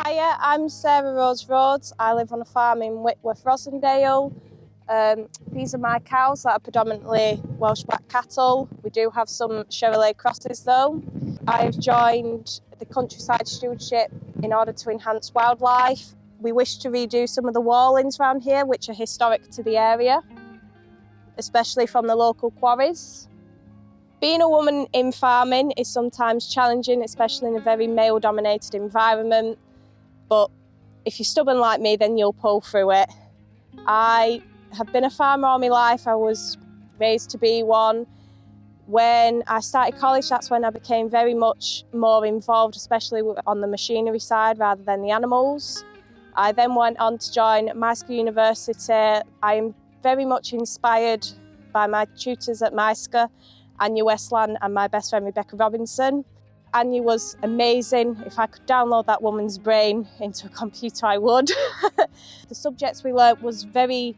Hiya, I'm Sarah Rose Rhodes. I live on a farm in Whitworth, Rossendale. These are my cows that are predominantly Welsh black cattle. We do have some Chevrolet crosses though. I've joined the Countryside Stewardship in order to enhance wildlife. We wish to redo some of the wallings around here, which are historic to the area, especially from the local quarries. Being a woman in farming is sometimes challenging, especially in a very male-dominated environment. But if you're stubborn like me, then you'll pull through it. I have been a farmer all my life. I was raised to be one. When I started college, that's when I became very much more involved, especially on the machinery side rather than the animals. I then went on to join MySCA University. I am very much inspired by my tutors at MySCA, Anya Westland and my best friend Rebecca Robinson. Anya was amazing. If I could download that woman's brain into a computer, I would. The subjects we learnt was very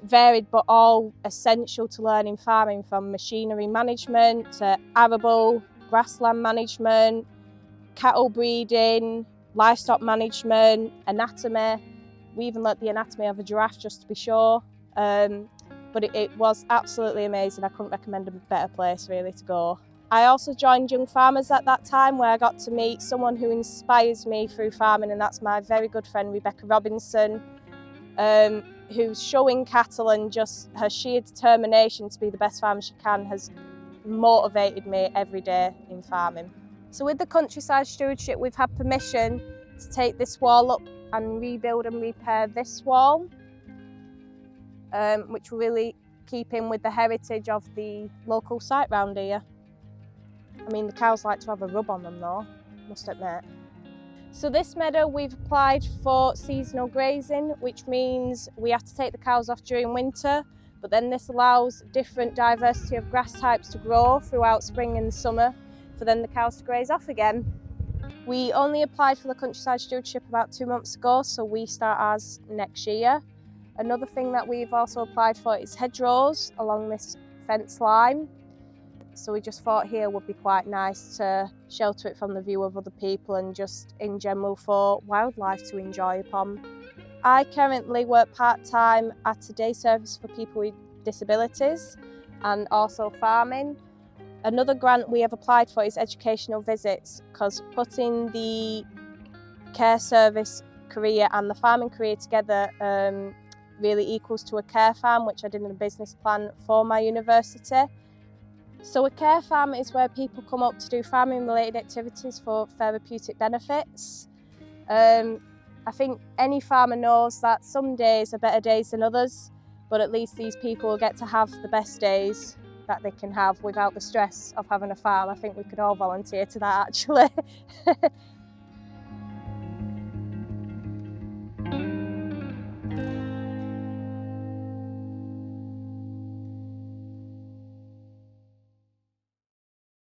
varied, but all essential to learning farming, from machinery management to arable, grassland management, cattle breeding, livestock management, anatomy. We even learnt the anatomy of a giraffe, just to be sure. But it was absolutely amazing. I couldn't recommend a better place really to go. I also joined Young Farmers at that time, where I got to meet someone who inspires me through farming, and that's my very good friend Rebecca Robinson, who's showing cattle, and just her sheer determination to be the best farmer she can has motivated me every day in farming. So with the Countryside Stewardship, we've had permission to take this wall up and rebuild and repair this wall, which will really keep in with the heritage of the local site round here. I mean, the cows like to have a rub on them though, must admit. So this meadow we've applied for seasonal grazing, which means we have to take the cows off during winter, but then this allows different diversity of grass types to grow throughout spring and summer for then the cows to graze off again. We only applied for the Countryside Stewardship about 2 months ago, so we start ours next year. Another thing that we've also applied for is hedgerows along this fence line. So we just thought here would be quite nice to shelter it from the view of other people and just in general for wildlife to enjoy upon. I currently work part-time at a day service for people with disabilities and also farming. Another grant we have applied for is educational visits, because putting the care service career and the farming career together really equals to a care farm, which I did in a business plan for my university. So a care farm is where people come up to do farming related activities for therapeutic benefits. I think any farmer knows that some days are better days than others, but at least these people will get to have the best days that they can have without the stress of having a farm. I think we could all volunteer to that actually.